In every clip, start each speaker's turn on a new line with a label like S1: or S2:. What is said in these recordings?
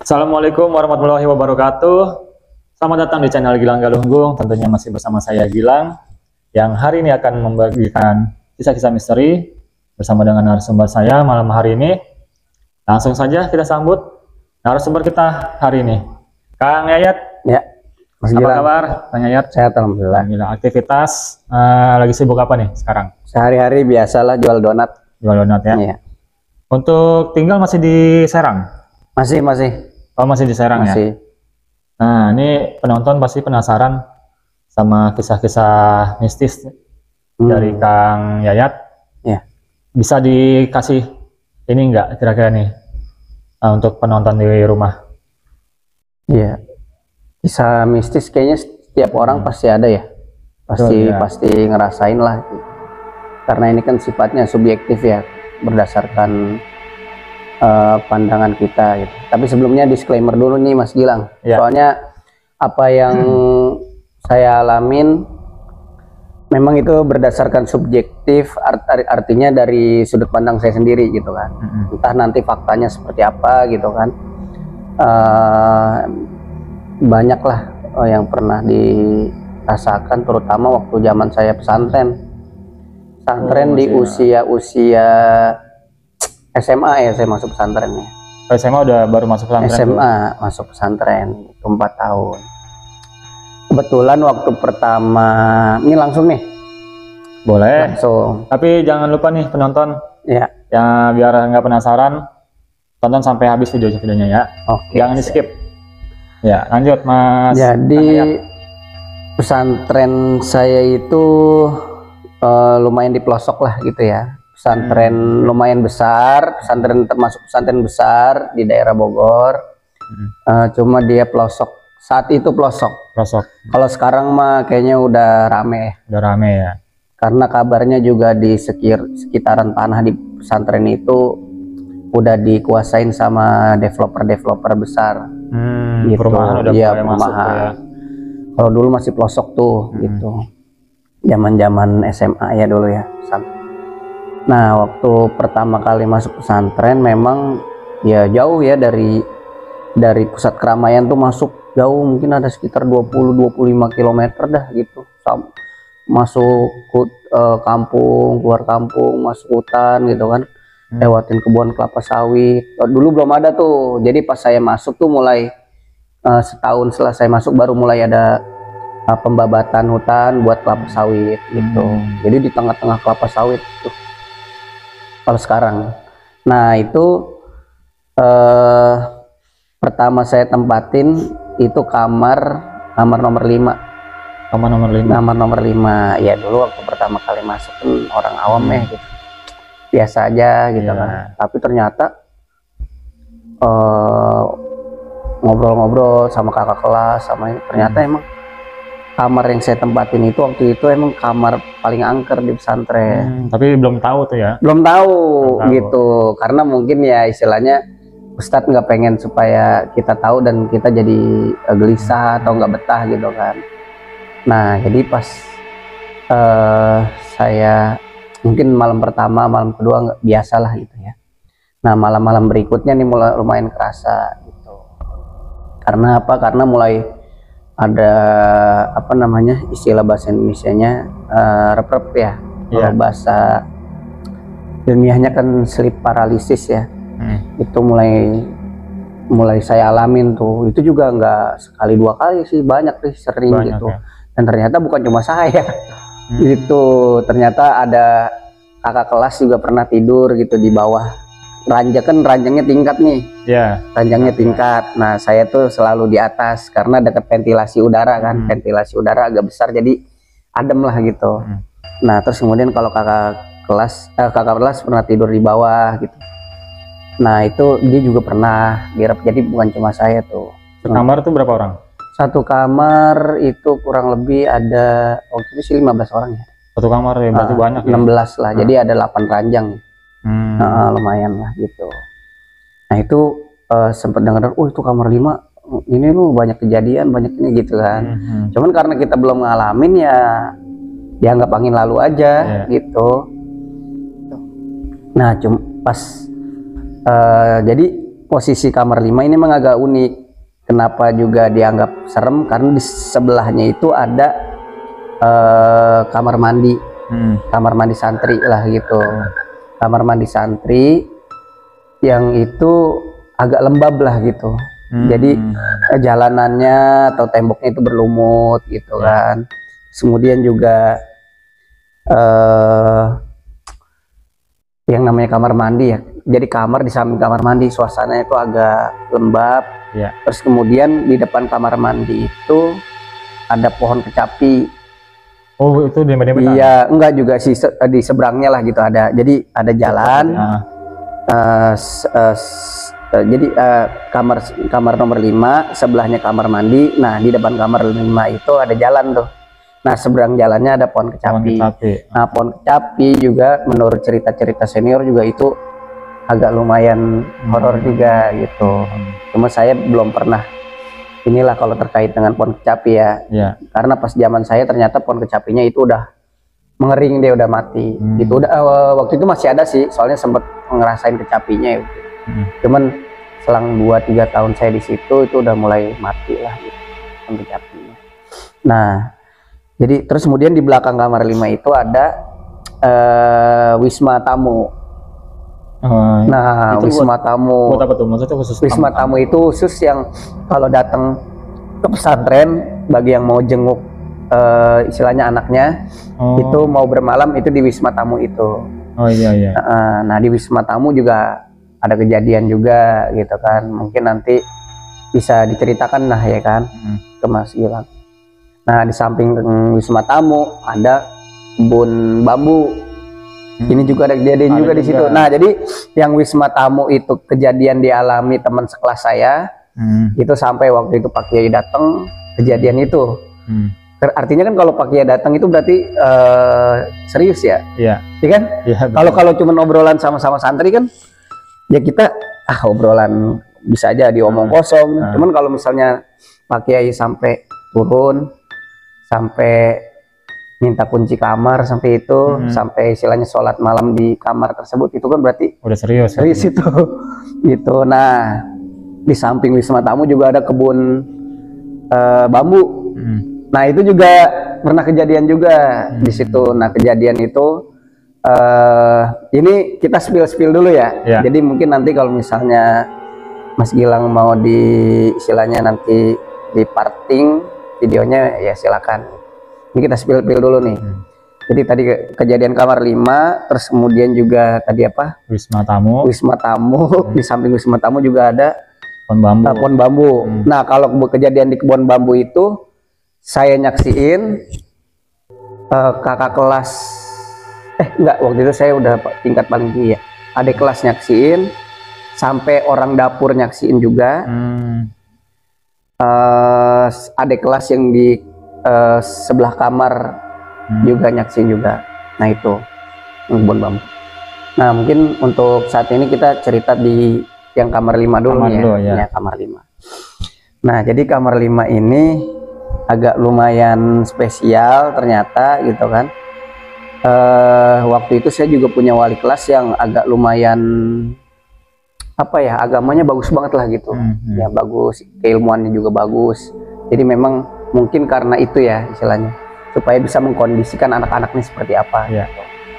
S1: Assalamualaikum warahmatullahi wabarakatuh. Selamat datang di channel Gilang Galunggung. Tentunya masih bersama saya Gilang, yang hari ini akan membagikan kisah-kisah misteri bersama dengan narasumber saya malam hari ini. Langsung saja kita sambut narasumber kita hari ini, Kang Yayat.
S2: Ya, Mas
S1: Apa
S2: Gilang.
S1: kabar, Kang Yayat?
S2: Sehat alhamdulillah.
S1: Alhamdulillah. Aktivitas lagi sibuk apa nih sekarang?
S2: Sehari-hari biasalah jual donat.
S1: Jual donat ya.
S2: Iya.
S1: Untuk tinggal masih di Serang?
S2: Masih.
S1: Oh, masih di Serang ya.
S2: Masih.
S1: Nah, ini penonton pasti penasaran sama kisah-kisah mistis dari Kang Yayat.
S2: Ya.
S1: Bisa dikasih ini enggak kira-kira nih untuk penonton di rumah?
S2: Iya. Kisah mistis kayaknya setiap orang pasti ada ya.
S1: Betul, ya.
S2: Pasti ngerasain lah. Karena ini kan sifatnya subjektif ya, berdasarkan pandangan kita gitu. Tapi sebelumnya disclaimer dulu nih Mas Gilang.
S1: Ya.
S2: Soalnya apa yang saya alamin memang itu berdasarkan subjektif, artinya dari sudut pandang saya sendiri gitu kan. Entah nanti faktanya seperti apa gitu kan. Banyaklah yang pernah dirasakan, terutama waktu zaman saya pesantren di usia SMA ya, saya masuk pesantren ya.
S1: SMA udah baru masuk pesantren?
S2: SMA masuk pesantren itu 4 tahun. Kebetulan waktu pertama ini langsung nih.
S1: Boleh.
S2: Langsung.
S1: Tapi jangan lupa nih penonton
S2: Ya.
S1: Ya biar nggak penasaran, tonton sampai habis videonya ya.
S2: Oke.
S1: Jangan di skip. Ya, lanjut Mas.
S2: Jadi pesantren saya itu lumayan di pelosok lah gitu ya. Pesantren lumayan besar, termasuk pesantren besar di daerah Bogor. Cuma dia pelosok, saat itu pelosok. Kalau sekarang mah kayaknya udah rame.
S1: Udah rame ya.
S2: Karena kabarnya juga di sekitaran tanah di pesantren itu udah dikuasain sama developer besar. Gitu.
S1: Perumahan udah mulai masuk ya.
S2: Kalau dulu masih pelosok tuh gitu. Zaman SMA ya dulu ya. Nah, waktu pertama kali masuk pesantren memang ya jauh ya dari pusat keramaian tuh, masuk jauh, mungkin ada sekitar 20-25 km dah gitu. Masuk kampung, keluar kampung, masuk hutan gitu kan. Lewatin kebun kelapa sawit. Dulu belum ada tuh. Jadi pas saya masuk tuh mulai setahun setelah saya masuk baru mulai ada pembabatan hutan buat kelapa sawit gitu. Jadi di tengah-tengah kelapa sawit tuh kalau sekarang. Nah itu pertama saya tempatin itu kamar nomor 5.
S1: Kamar nomor 5.
S2: Kamar nomor 5 ya. Dulu waktu pertama kali masuk kan orang awam ya gitu, biasa aja gitu kan. Tapi ternyata ngobrol-ngobrol sama kakak kelas sama ini, ternyata emang kamar yang saya tempatin itu waktu itu emang kamar paling angker di pesantren.
S1: Tapi belum tahu tuh ya?
S2: Belum tahu gitu, karena mungkin ya istilahnya Ustadz nggak pengen supaya kita tahu dan kita jadi gelisah atau nggak betah gitu kan. Nah jadi pas saya mungkin malam pertama, malam kedua nggak biasalah gitu ya. Nah malam-malam berikutnya nih mulai lumayan kerasa gitu. Karena apa? Karena mulai ada apa namanya, istilah bahasa Indonesianya rep-rep ya. Kalau bahasa ilmiahnya kan sleep paralysis ya. Itu mulai saya alamin tuh. Itu juga nggak sekali 2 kali sih, banyak sih, sering gitu ya. Dan ternyata bukan cuma saya. Gitu, ternyata ada kakak kelas juga pernah tidur gitu di bawah ranjangnya tingkat nih. Ranjangnya tingkat. Nah saya tuh selalu di atas karena dekat ventilasi udara kan. Ventilasi udara agak besar jadi adem lah gitu. Nah terus kemudian kalau kakak kelas pernah tidur di bawah gitu. Nah itu dia juga pernah direp, jadi bukan cuma saya tuh.
S1: Kamar tuh berapa orang?
S2: Satu kamar itu kurang lebih ada waktu itu sih 15 orang ya.
S1: Satu kamar ya berarti banyak
S2: 16 ya? Lah. Jadi ada 8 ranjang. Lumayan lah gitu. Nah itu sempat dengar, itu kamar 5 ini lu banyak kejadian, banyak ini gitu kan. Cuman karena kita belum ngalamin ya dianggap angin lalu aja gitu. Nah pas jadi posisi kamar 5 ini memang agak unik. Kenapa juga dianggap serem? Karena di sebelahnya itu ada kamar mandi, kamar mandi santri lah gitu. Kamar mandi santri yang itu agak lembab lah gitu. Jadi jalanannya atau temboknya itu berlumut gitu kan. Kemudian juga yang namanya kamar mandi ya. Jadi kamar di samping kamar mandi, suasananya itu agak lembab. Terus kemudian di depan kamar mandi itu ada pohon kecapi.
S1: Oh, itu di mana?
S2: Iya, enggak juga sih, di seberangnya lah gitu ada. Jadi ada jalan. Jadi kamar nomor 5 sebelahnya kamar mandi. Nah, di depan kamar 5 itu ada jalan tuh. Nah, seberang jalannya ada pohon kecapi. Nah, pohon kecapi juga menurut cerita-cerita senior juga itu agak lumayan horor juga gitu. Cuma saya belum pernah inilah kalau terkait dengan pohon kecapi ya. Karena pas zaman saya ternyata pohon kecapinya itu udah mengering, dia udah mati. Itu udah waktu itu masih ada sih, soalnya sempat ngerasain kecapinya ya. Cuman selang 2-3 tahun saya di situ itu udah mulai mati lah gitu pohon kecapinya. Nah, jadi terus kemudian di belakang kamar 5 itu ada wisma tamu. Nah, wisma tamu.
S1: Buat apa tuh? Maksudnya khusus
S2: wisma tamu itu khusus yang kalau datang ke pesantren bagi yang mau jenguk istilahnya anaknya itu mau bermalam itu di wisma tamu itu. Nah, di wisma tamu juga ada kejadian juga gitu kan. Mungkin nanti bisa diceritakan lah ya kan ke Mas Gilang. Nah, di samping wisma tamu ada kebun bambu. Ini juga ada kejadian juga di situ. Nah, jadi yang wisma tamu itu kejadian dialami teman sekelas saya. Itu sampai waktu itu Pak Kiai datang kejadian itu. Artinya kan kalau Pak Kiai datang itu berarti serius ya? Iya kan? Kalau cuma obrolan sama-sama santri kan ya kita obrolan bisa aja diomong kosong. Cuman kalau misalnya Pak Kiai sampai turun, sampai minta kunci kamar sampai itu, sampai istilahnya sholat malam di kamar tersebut, itu kan berarti
S1: udah serius
S2: itu gitu. Nah, di samping wisma tamu juga ada kebun bambu. Nah, itu juga pernah kejadian juga di situ. Nah, kejadian itu ini kita spill dulu ya. Jadi mungkin nanti kalau misalnya Mas Gilang mau di istilahnya nanti di parting videonya ya silakan. Ini kita spill dulu nih. Jadi tadi kejadian kamar 5, terus kemudian juga tadi apa?
S1: Wisma tamu.
S2: Di samping wisma tamu juga ada
S1: pohon bambu.
S2: Nah, kalau kejadian di kebun bambu itu saya nyaksiin kakak kelas enggak, waktu itu saya udah tingkat paling tinggi ya. Adik kelas nyaksiin, sampai orang dapur nyaksiin juga. Adik kelas yang di sebelah kamar juga nyaksiin juga. Nah, itu kebun bambu. Nah, mungkin untuk saat ini kita cerita di yang kamar 5 dulu ya. Kamar 5. Nah, jadi kamar 5 ini agak lumayan spesial ternyata gitu kan. Waktu itu saya juga punya wali kelas yang agak lumayan apa ya, agamanya bagus banget lah gitu. Ya bagus, keilmuannya juga bagus. Jadi memang mungkin karena itu ya istilahnya, supaya bisa mengkondisikan anak-anaknya seperti apa.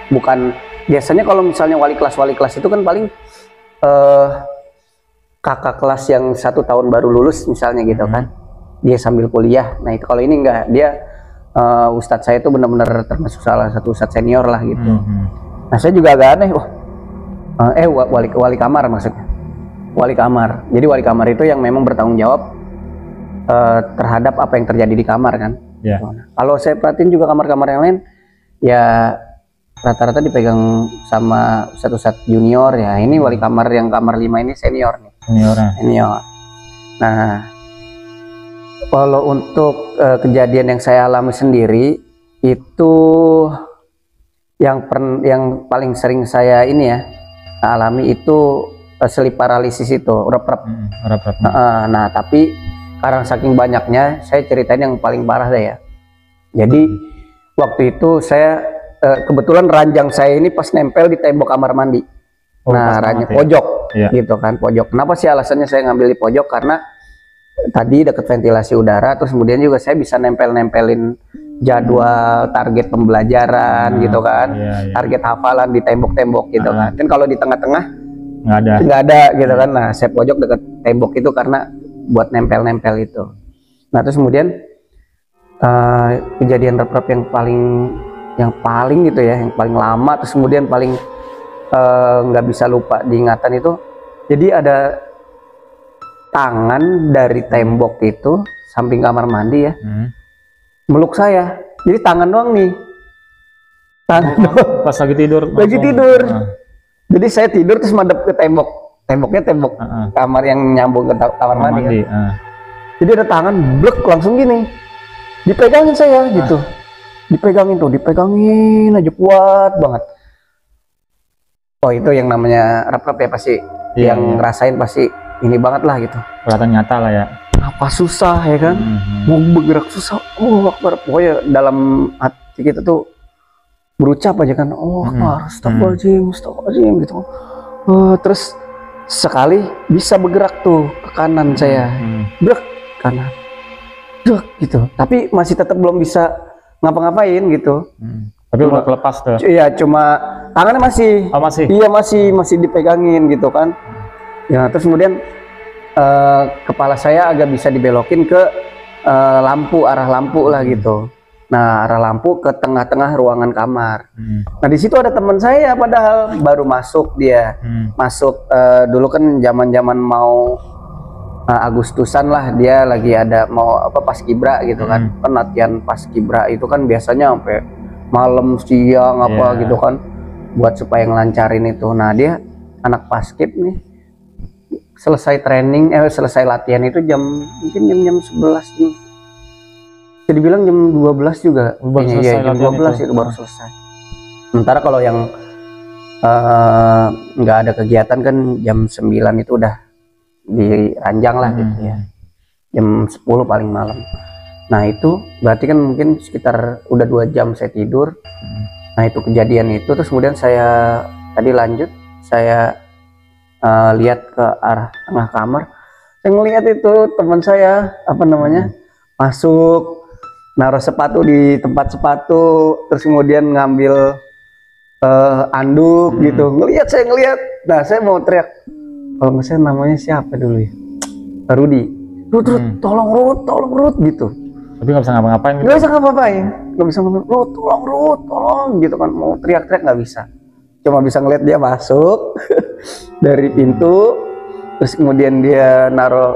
S2: Bukan biasanya kalau misalnya wali kelas itu kan paling kakak kelas yang 1 tahun baru lulus misalnya gitu kan, dia sambil kuliah. Nah, itu kalau ini enggak, dia ustadz saya itu benar-benar termasuk salah satu ustadz senior lah gitu. Nah, saya juga agak aneh, wali kamar maksudnya, wali kamar. Jadi wali kamar itu yang memang bertanggung jawab terhadap apa yang terjadi di kamar kan. Kalau saya perhatiin juga kamar-kamar yang lain ya rata-rata dipegang sama ustadz junior ya. Ini wali kamar yang kamar 5 ini senior nih. Senior. Nah, kalau untuk kejadian yang saya alami sendiri itu yang paling sering saya ini ya alami itu sleep paralysis itu, rep-rep. Nah, tapi karena saking banyaknya saya ceritain yang paling parah deh ya. Jadi waktu itu saya kebetulan ranjang saya ini pas nempel di tembok kamar mandi.
S1: Oh,
S2: nah,
S1: pas
S2: arahnya
S1: banget ya.
S2: pojok,
S1: Iya.
S2: gitu kan, pojok. Kenapa sih alasannya saya ngambil di pojok? Karena tadi deket ventilasi udara, terus kemudian juga saya bisa nempelin jadwal target pembelajaran gitu kan,
S1: iya.
S2: target hafalan di tembok-tembok gitu kan. Kan kalau di tengah-tengah
S1: Nggak ada.
S2: gitu kan. Nah, saya pojok deket tembok itu karena buat nempel-nempel itu. Nah, terus kemudian kejadian rep-rep yang paling gitu ya, yang paling lama, terus kemudian paling nggak bisa lupa diingatan itu. Jadi ada tangan dari tembok itu samping kamar mandi ya, meluk saya. Jadi tangan doang nih, tangan doang.
S1: Pas lagi tidur.
S2: Lagi tidur. Jadi saya tidur terus madep ke tembok. Temboknya tembok kamar yang nyambung ke kamar mandi. Jadi ada tangan blek langsung gini. Dipegangin saya gitu. Dipegangin aja kuat banget. Oh, itu yang namanya rep-rep ya pasti. Yang ngerasain pasti ini banget lah gitu.
S1: Kelihatan nyata lah ya.
S2: Apa susah ya kan? Mau bergerak susah. Oh, pokoknya dalam hati kita tuh berucap aja kan. Oh, astagfirullahaladzim gitu. Terus sekali bisa bergerak tuh ke kanan saya. Bergerak kanan. Gitu. Tapi masih tetap belum bisa ngapa-ngapain gitu.
S1: Tapi udah kelepas tuh.
S2: Iya, cuma tangannya masih.
S1: Oh, masih.
S2: Iya, masih dipegangin gitu kan. Ya, terus kemudian kepala saya agak bisa dibelokin ke arah lampu lah gitu. Nah, arah lampu ke tengah-tengah ruangan kamar. Nah, di situ ada teman saya padahal baru masuk dia. Masuk dulu kan zaman-zaman mau Agustusan lah, dia lagi ada mau paskibra gitu kan. Kan latihan paskibra itu kan biasanya sampai malam siang gitu kan, buat supaya ngelancarin itu. Nah, dia anak paskib nih, selesai training selesai latihan itu mungkin jam 11 nih, jadi bilang jam 12 juga jam 12 itu baru selesai. Sementara kalau yang nggak ada kegiatan kan jam 9 itu udah diranjang lah gitu ya, jam 10 paling malam. Nah, itu berarti kan mungkin sekitar udah 2 jam saya tidur. Nah, itu kejadian itu. Terus kemudian saya tadi lanjut, saya lihat ke arah tengah kamar. Saya ngelihat itu teman saya masuk, naruh sepatu di tempat sepatu, terus kemudian ngambil anduk gitu. Saya ngelihat. Nah, saya mau teriak. Kalau nggak salah namanya siapa dulu ya? Rudi. Rut, tolong Rut gitu.
S1: Tapi nggak bisa ngapa-ngapain gitu.
S2: Nggak bisa ngapa-ngapain, nggak bisa ngomong Rut tolong gitu kan. Mau teriak-teriak nggak bisa, cuma bisa ngeliat dia masuk dari pintu, terus kemudian dia naruh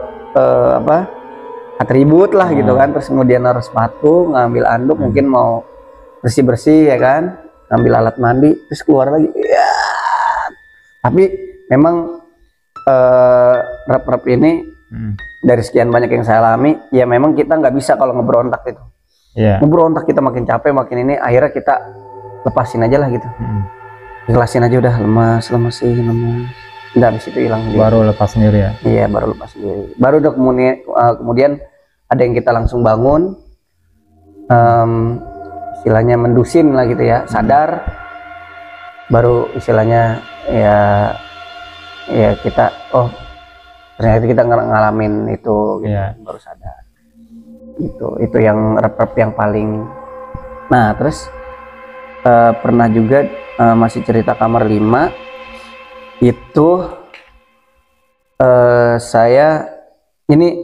S2: atribut lah gitu kan, terus kemudian naruh sepatu, ngambil anduk, mungkin mau bersih-bersih ya kan, ngambil alat mandi, terus keluar lagi. Ya, tapi memang rep-rep ini dari sekian banyak yang saya alami, ya memang kita nggak bisa kalau ngeberontak itu. Ngeberontak kita makin capek, makin ini, akhirnya kita lepasin aja lah gitu. Ikhlasin aja udah, lemas. Udah habis itu hilang.
S1: Baru lepas sendiri ya?
S2: Iya, baru lepas sendiri. Baru udah kemudian ada yang kita langsung bangun, istilahnya mendusin lah gitu ya, sadar. Baru istilahnya ya kita, oh ternyata kita ngalamin itu gitu, baru sadar. Itu yang rep-rep yang paling. Nah, terus pernah juga masih cerita kamar 5 itu, saya ini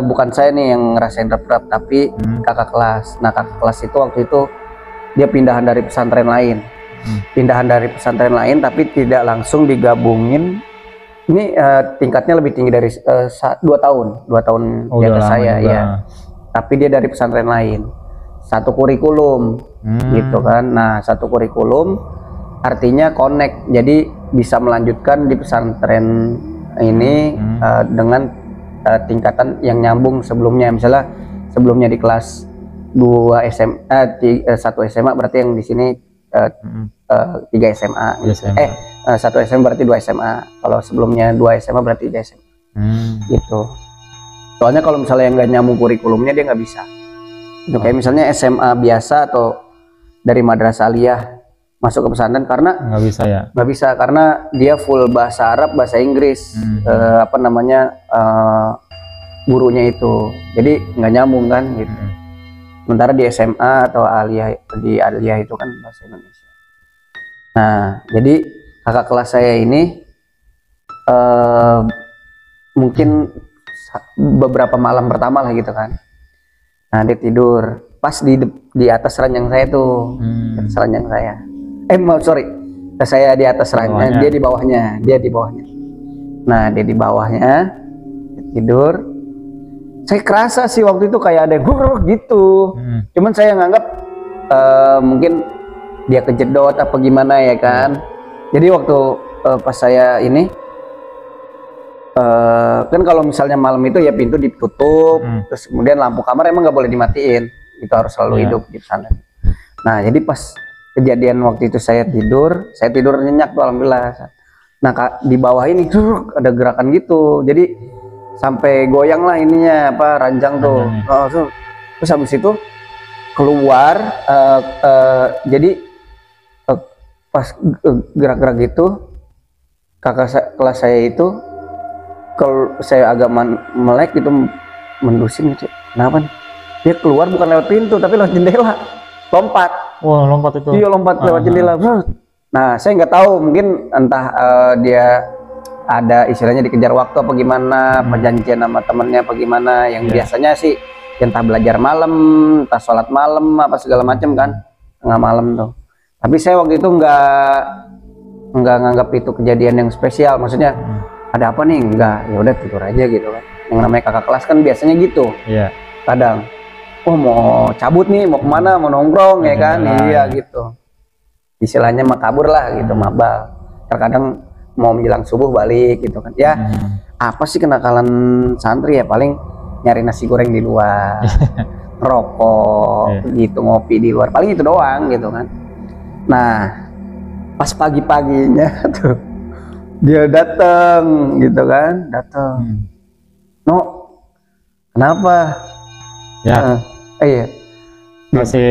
S2: bukan saya nih yang ngerasain rep-rep, tapi kakak kelas. Nah, kakak kelas itu waktu itu dia pindahan dari pesantren lain. Tapi tidak langsung digabungin. Ini tingkatnya lebih tinggi dari 2 tahun di atas saya ya. Tapi dia dari pesantren lain, satu kurikulum gitu kan. Nah, satu kurikulum artinya connect, jadi bisa melanjutkan di pesantren ini dengan tingkatan yang nyambung sebelumnya. Misalnya sebelumnya di kelas 2 SMA, 1 SMA, berarti yang di sini 3 SMA. 1 SMA berarti 2 SMA. Kalau sebelumnya 2 SMA berarti 3 SMA. Gitu. Soalnya kalau misalnya yang nggak nyambung kurikulumnya dia nggak bisa. Itu kayak misalnya SMA biasa atau dari madrasah aliyah masuk ke pesantren karena
S1: nggak bisa ya.
S2: nggak bisa karena dia full bahasa Arab, bahasa Inggris, apa namanya gurunya itu, jadi nggak nyambung kan gitu. Sementara di SMA atau aliyah, di aliyah itu kan bahasa Indonesia. Nah, jadi kakak kelas saya ini mungkin beberapa malam pertama lah gitu kan. Nah, dia tidur pas di atas ranjang saya tuh, di atas ranjang saya. Sorry, saya di atas ranjang, dia di bawahnya, Nah, dia di bawahnya, dia tidur. Saya kerasa sih waktu itu kayak ada yang gitu. Cuman saya nganggap mungkin dia kejedot apa gimana ya kan. Jadi waktu pas saya ini kan kalau misalnya malam itu ya pintu ditutup, terus kemudian lampu kamar emang nggak boleh dimatiin, itu harus selalu hidup di sana. Nah, jadi pas kejadian waktu itu saya tidur nyenyak tuh alhamdulillah. Nah, di bawah ini ada gerakan gitu, jadi sampai goyang lah ininya apa ranjang tuh. Terus habis itu keluar, jadi pas gerak-gerak gitu kakak kelas saya itu, kalau saya agak melek gitu, mendusin gitu, kenapa nih? Dia keluar bukan lewat pintu tapi lewat jendela, lompat.
S1: Wah, lompat itu.
S2: Iya, lompat lewat jendela. Nah, saya nggak tahu, mungkin entah dia ada istilahnya dikejar waktu apa gimana, perjanjian sama temennya apa gimana, yang biasanya sih entah belajar malam, entah sholat malam apa segala macam kan, tengah malam tuh. Tapi saya waktu itu nggak nganggap itu kejadian yang spesial, maksudnya ada apa nih, enggak, ya udah tidur aja gitu kan. Yang namanya kakak kelas kan biasanya gitu. Kadang mau cabut nih, mau kemana, mau nongkrong ya kan, iya gitu, istilahnya mah kabur lah gitu, mabal. Terkadang mau menjelang subuh balik gitu kan ya. Apa sih kenakalan santri ya, paling nyari nasi goreng di luar, rokok gitu, ngopi di luar, paling itu doang gitu kan. Nah, pas pagi-paginya tuh dia datang gitu kan, No, kenapa
S1: ya?
S2: Iya
S1: Masih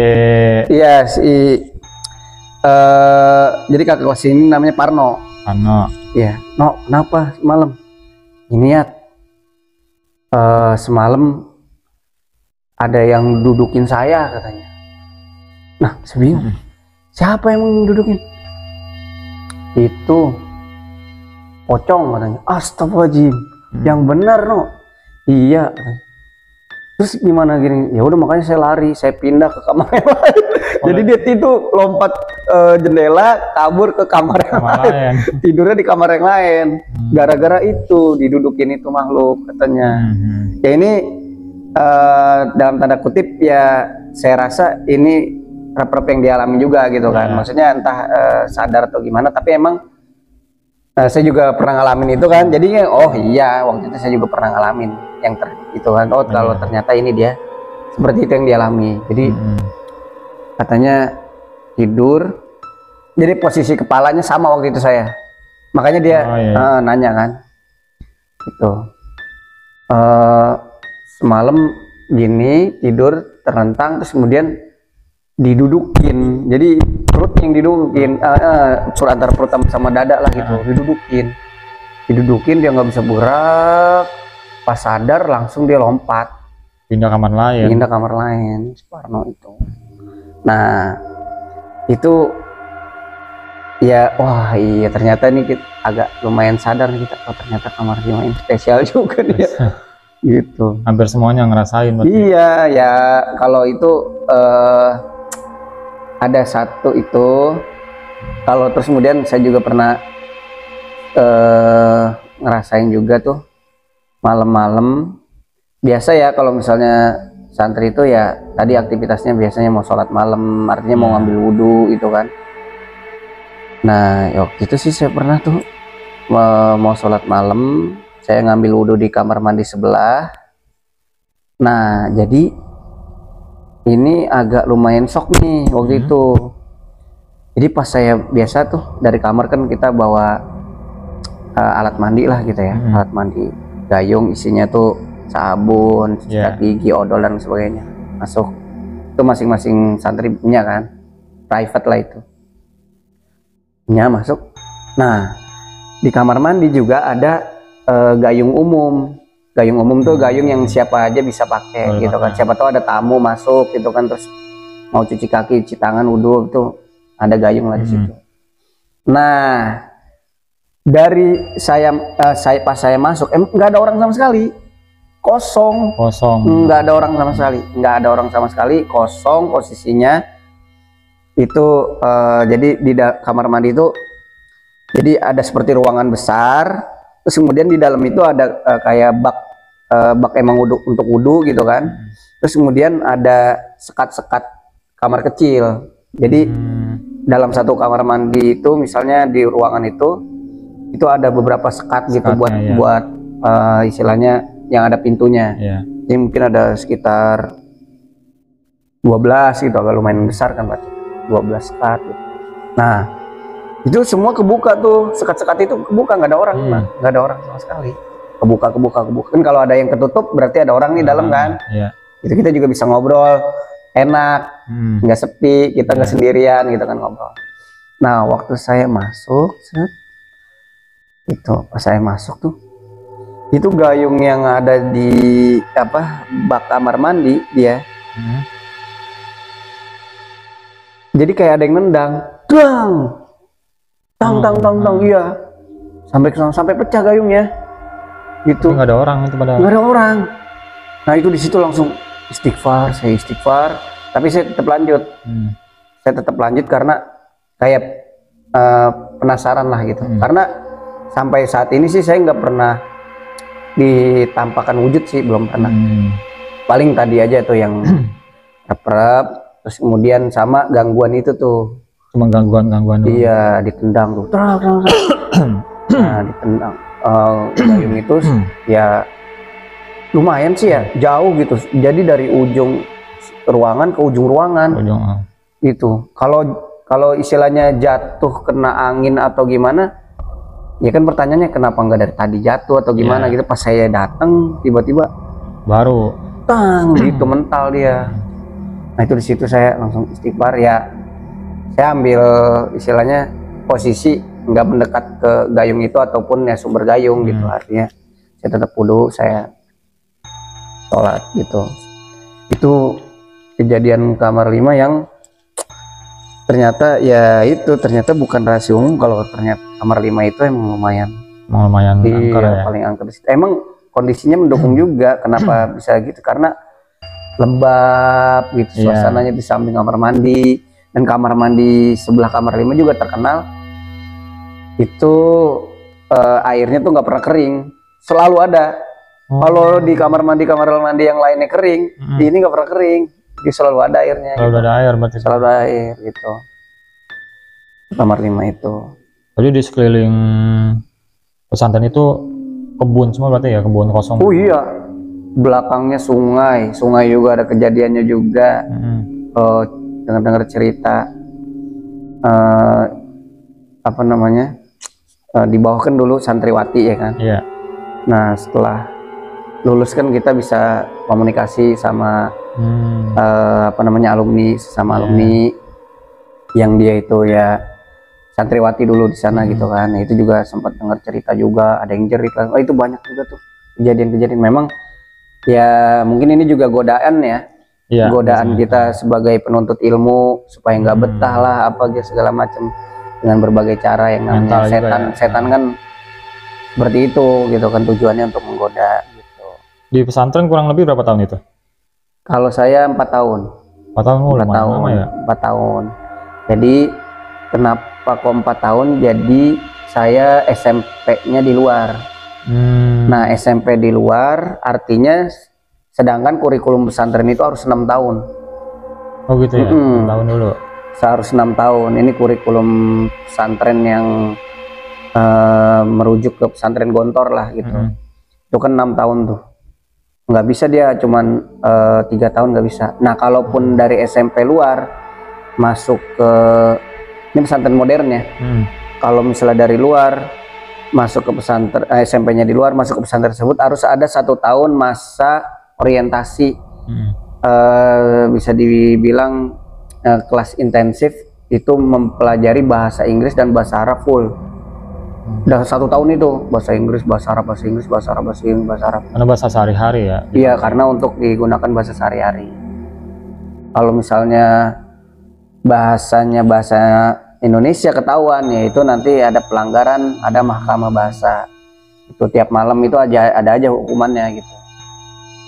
S2: iya jadi kakak kelas ini namanya Parno. Iya, No, kenapa semalam? Ini ya, semalam ada yang dudukin saya katanya. Nah, saya bingung, siapa yang dudukin? Itu pocong katanya. Astagfirullahaladzim, yang benar No. Iya katanya. Terus gimana gini? Ya udah, makanya saya lari, saya pindah ke kamar yang lain. Jadi dia tidur, lompat jendela, kabur ke kamar yang lain. Tidurnya di kamar yang lain. Gara-gara itu didudukin itu makhluk katanya. Ya ini dalam tanda kutip ya, saya rasa ini rep-rep yang dialami juga gitu kan. Maksudnya entah sadar atau gimana, tapi emang saya juga pernah ngalamin itu kan. Jadinya oh iya, waktu itu saya juga pernah ngalamin yang itu kan. Oh, kalau ternyata ini dia seperti itu yang dialami. Jadi katanya tidur, jadi posisi kepalanya sama waktu itu saya, makanya dia nanya kan gitu, semalam gini tidur terlentang, terus kemudian didudukin, jadi perut yang didudukin, antara perut sama dada lah gitu, didudukin dia nggak bisa gerak. Pas sadar langsung dia lompat pindah kamar lain, Parno itu. Nah itu ya, wah iya, ternyata ini kita agak lumayan sadar nih kita, oh ternyata kamar lumayan spesial juga dia. Gitu,
S1: hampir semuanya ngerasain berarti.
S2: Iya ya, kalau itu ada satu itu, kalau terus kemudian saya juga pernah ngerasain juga tuh malam-malam. Biasa ya kalau misalnya santri itu ya tadi aktivitasnya biasanya mau sholat malam, artinya mau ngambil wudhu itu kan. Nah waktu itu sih saya pernah tuh mau sholat malam, saya ngambil wudhu di kamar mandi sebelah. Nah jadi ini agak lumayan shock nih waktu itu. Jadi pas saya biasa tuh dari kamar kan kita bawa alat mandi lah gitu ya, alat mandi gayung, isinya tuh sabun, sikat gigi, odol dan sebagainya. Masuk itu masing-masing santri punya kan, private lah itu. masuk. Nah, di kamar mandi juga ada gayung umum. Gayung umum tuh gayung yang siapa aja bisa pakai gitu kan. Siapa tahu ada tamu masuk gitu kan, terus mau cuci kaki, cuci tangan, wudhu, itu ada gayung lah di situ. Nah, dari pas saya masuk, nggak ada orang sama sekali, kosong, nggak ada orang sama sekali, kosong posisinya itu. Jadi di kamar mandi itu, jadi ada seperti ruangan besar. Terus kemudian di dalam itu ada kayak bak emang untuk wudhu gitu kan. Terus kemudian ada sekat-sekat kamar kecil. Jadi dalam satu kamar mandi itu, misalnya di ruangan itu ada beberapa sekat gitu buat istilahnya yang ada pintunya. Jadi mungkin ada sekitar 12 gitu, agak lumayan besar kan Pak. 12 sekat gitu. Nah, itu semua kebuka tuh, sekat-sekat itu kebuka, nggak ada orang, nggak ada orang sama sekali. Kebuka. Kan kalau ada yang ketutup berarti ada orang di dalam kan. Itu kita juga bisa ngobrol, enak, nggak sepi, kita nggak sendirian gitu kan ngobrol. Nah, waktu saya masuk, itu pas saya masuk tuh, itu gayung yang ada di bak kamar mandi dia. Jadi kayak ada yang nendang, tang, iya, sampai pecah gayungnya gitu.
S1: Nggak ada orang itu, padahal
S2: nggak ada orang. Nah, itu di situ langsung istighfar, saya istighfar, tapi saya tetap lanjut. Saya tetap lanjut karena kayak penasaran lah gitu. Karena sampai saat ini sih saya nggak pernah ditampakkan wujud sih, belum pernah. Paling tadi aja tuh yang rep-rep, terus kemudian sama gangguan itu tuh.
S1: Cuma gangguan doang.
S2: Iya, ditendang tuh. Nah, ditendang gayung itu ya lumayan sih ya, jauh gitu. Jadi dari ujung ruangan ke ujung ruangan. Itu. Kalau istilahnya jatuh kena angin atau gimana, ya kan pertanyaannya kenapa nggak dari tadi jatuh atau gimana gitu. Pas saya datang tiba-tiba
S1: baru
S2: gitu mental dia. Nah, itu di situ saya langsung istighfar ya. Saya ambil istilahnya posisi nggak mendekat ke gayung itu ataupun ya sumber gayung gitu. Artinya saya tetap wudhu, saya sholat gitu. Itu kejadian kamar 5 yang ternyata bukan rahasia umum. Kalau ternyata kamar 5 itu emang lumayan angker ya. Paling angker. Emang kondisinya mendukung juga. Kenapa bisa gitu? Karena lembab gitu suasananya di samping kamar mandi. Dan kamar mandi sebelah kamar 5 juga terkenal itu airnya tuh nggak pernah kering, selalu ada. Kalau di kamar mandi yang lainnya kering, di ini nggak pernah kering, jadi selalu ada airnya.
S1: Selalu ada air berarti.
S2: Selalu ada air gitu. Kamar 5 itu.
S1: Jadi di sekeliling pesantren itu kebun semua berarti ya, kebun kosong.
S2: Oh iya, belakangnya sungai juga ada kejadiannya juga. Dengar cerita di bawah kan dulu santriwati ya kan. Nah, setelah lulus kan kita bisa komunikasi sama alumni yang dia itu ya santriwati dulu di sana gitu kan. Nah, itu juga sempat dengar cerita juga, ada yang jerit lah. Oh, itu banyak juga tuh kejadian-kejadian. Memang ya mungkin ini juga godaan ya. Godaan kita sebagai penuntut ilmu supaya nggak betah lah apa gitu segala macam, dengan berbagai cara yang namanya setan kan seperti itu gitu kan, tujuannya untuk menggoda gitu.
S1: Di pesantren kurang lebih berapa tahun itu?
S2: Kalau saya 4 tahun.
S1: 4 tahun, 4 tahun ya?
S2: 4 tahun. Jadi kenapa kok 4 tahun? Jadi saya SMP-nya di luar. Nah, SMP di luar artinya sedangkan kurikulum pesantren itu harus 6 tahun.
S1: Oh gitu ya, 6 tahun dulu.
S2: Seharus 6 tahun. Ini kurikulum pesantren yang merujuk ke pesantren Gontor lah gitu. Itu kan 6 tahun tuh. Nggak bisa dia cuman 3 tahun, nggak bisa. Nah, kalaupun dari SMP luar masuk ke ini pesantren modern ya. Kalau misalnya dari luar masuk ke pesantren SMP-nya di luar masuk ke pesantren tersebut harus ada 1 tahun masa orientasi, bisa dibilang kelas intensif itu mempelajari bahasa Inggris dan bahasa Arab full. Udah 1 tahun itu bahasa Inggris, bahasa Arab, bahasa Inggris, bahasa Arab, bahasa Inggris, bahasa Arab.
S1: Karena bahasa sehari-hari ya.
S2: Iya, karena untuk digunakan bahasa sehari-hari. Kalau misalnya bahasanya bahasa Indonesia ketahuan, yaitu nanti ada pelanggaran, ada mahkamah bahasa. Itu tiap malam itu ada aja hukumannya gitu.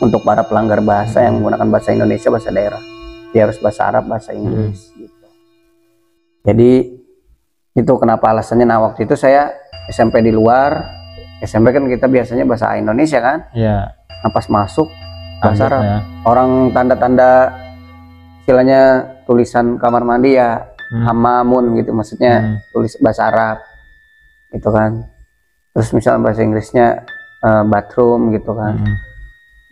S2: Untuk para pelanggar bahasa yang menggunakan bahasa Indonesia, bahasa daerah, dia harus bahasa Arab, bahasa Inggris gitu. Jadi itu kenapa alasannya. Nah, waktu itu saya SMP di luar. SMP kan kita biasanya bahasa Indonesia kan.
S1: Iya.
S2: Nah, pas masuk bahasa Arab.
S1: Ya.
S2: Orang tanda-tanda istilahnya tulisan kamar mandi ya hamamun gitu, maksudnya tulis bahasa Arab gitu kan. Terus misalnya bahasa Inggrisnya bathroom gitu kan.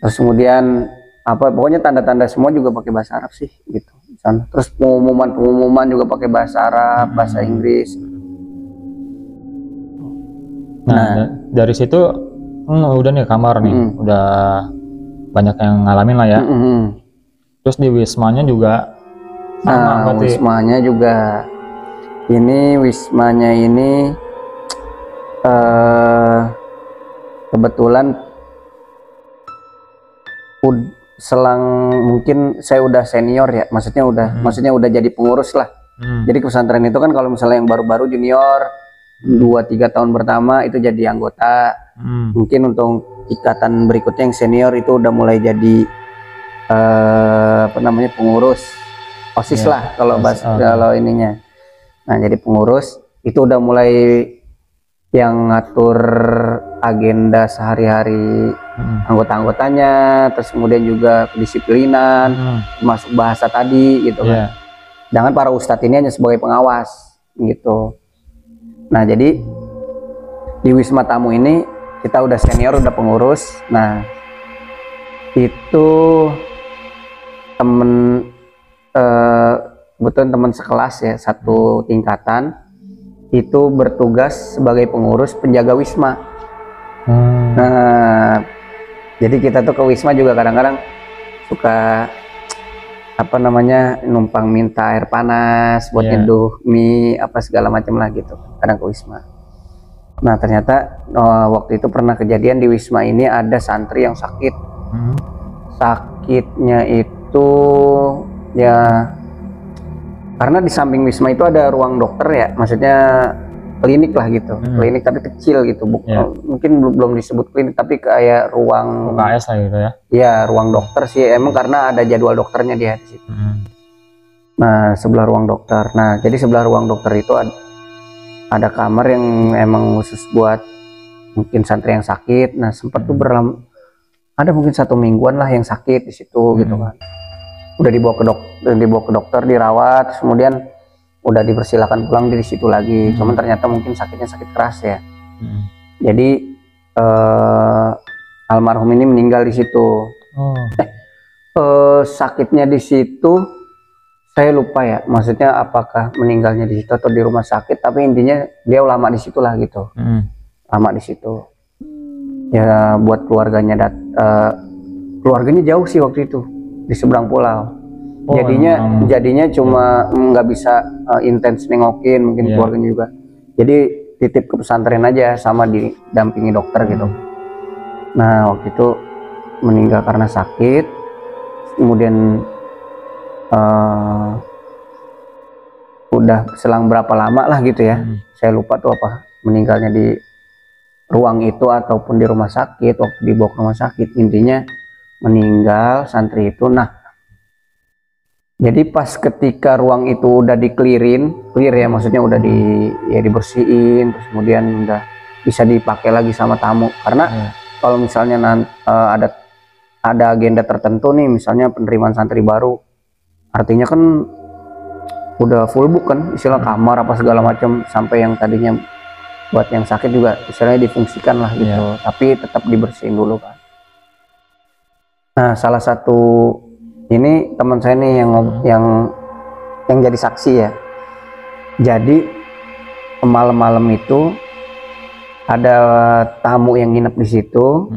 S2: Terus kemudian apa, pokoknya tanda-tanda semua juga pakai bahasa Arab sih gitu. Terus pengumuman juga pakai bahasa Arab, bahasa Inggris.
S1: Nah, dari situ udah nih kamar nih, udah banyak yang ngalamin lah ya. Terus di wismanya juga sama.
S2: Nah, wismanya juga wismanya ini kebetulan selang mungkin saya udah senior ya, maksudnya udah jadi pengurus lah. Jadi pesantren itu kan kalau misalnya yang baru-baru junior 2-3 tahun pertama itu jadi anggota. Mungkin untuk ikatan berikutnya yang senior itu udah mulai jadi pengurus OSIS lah kalau kalau ininya. Nah, jadi pengurus itu udah mulai yang ngatur agenda sehari-hari anggota-anggotanya, terus kemudian juga kedisiplinan, masuk bahasa tadi gitu kan. Jangan para ustadz ini hanya sebagai pengawas gitu. Nah, jadi di Wisma Tamu ini kita udah senior, udah pengurus. Nah, itu kebetulan teman sekelas ya, satu tingkatan itu bertugas sebagai pengurus penjaga Wisma. Nah, jadi kita tuh ke Wisma juga kadang-kadang suka numpang minta air panas buat nyeduh mie apa segala macam lah gitu, kadang ke Wisma. Nah, ternyata waktu itu pernah kejadian di Wisma ini ada santri yang sakit. Sakitnya itu ya karena di samping Wisma itu ada ruang dokter ya, maksudnya klinik lah gitu, klinik tapi kecil gitu, mungkin belum disebut klinik tapi kayak ruang
S1: UKS lah gitu ya.
S2: Iya, ruang dokter sih emang karena ada jadwal dokternya di situ. Nah, sebelah ruang dokter. Nah, jadi sebelah ruang dokter itu ada kamar yang emang khusus buat mungkin santri yang sakit. Nah, sempat tuh ada mungkin 1 mingguan lah yang sakit di situ gitu kan. Udah dibawa ke dokter, dirawat, kemudian udah dipersilakan pulang di situ lagi. Cuman ternyata mungkin sakitnya sakit keras ya. Jadi almarhum ini meninggal di situ. Sakitnya di situ saya lupa ya, maksudnya apakah meninggalnya di situ atau di rumah sakit, tapi intinya dia lama di situ lah gitu. Lama di situ. Ya buat keluarganya keluarganya jauh sih waktu itu, di seberang pulau. Jadinya cuma nggak bisa intens nengokin mungkin keluarganya juga. Jadi titip ke pesantren aja sama didampingi dokter gitu. Nah, waktu itu meninggal karena sakit. Kemudian udah selang berapa lama lah gitu ya. Saya lupa tuh apa meninggalnya di ruang itu ataupun di rumah sakit, waktu dibawa ke rumah sakit. Intinya meninggal santri itu. Nah, jadi pas ketika ruang itu udah clear ya, maksudnya udah dibersihin, terus kemudian udah bisa dipakai lagi sama tamu. Karena kalau misalnya ada agenda tertentu nih, misalnya penerimaan santri baru, artinya kan udah full book kan, istilah kamar apa segala macam, sampai yang tadinya buat yang sakit juga istilahnya difungsikan lah gitu, tapi tetap dibersihin dulu kan. Nah, salah satu ini teman saya nih yang jadi saksi ya. Jadi malam-malam itu ada tamu yang nginep di situ,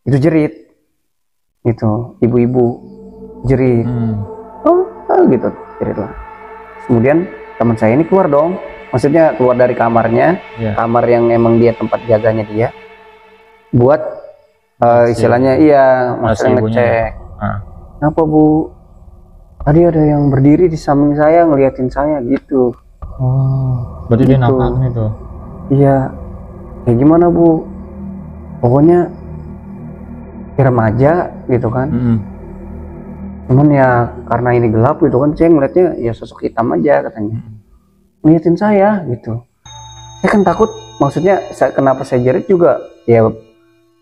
S2: itu jerit, itu ibu-ibu jerit, gitu jerit lah. Kemudian teman saya ini keluar dong, maksudnya keluar dari kamarnya, kamar yang emang dia tempat jaganya dia, buat istilahnya maksudnya ngecek. Kenapa Bu? Tadi ada yang berdiri di samping saya ngeliatin saya gitu.
S1: Berarti dia nampak itu.
S2: Iya. Kayak gimana Bu? Pokoknya remaja gitu kan. Cuman ya karena ini gelap gitu kan, saya ngeliatnya ya sosok hitam aja katanya. Ngeliatin saya gitu. Saya kan takut, maksudnya kenapa saya jerit juga ya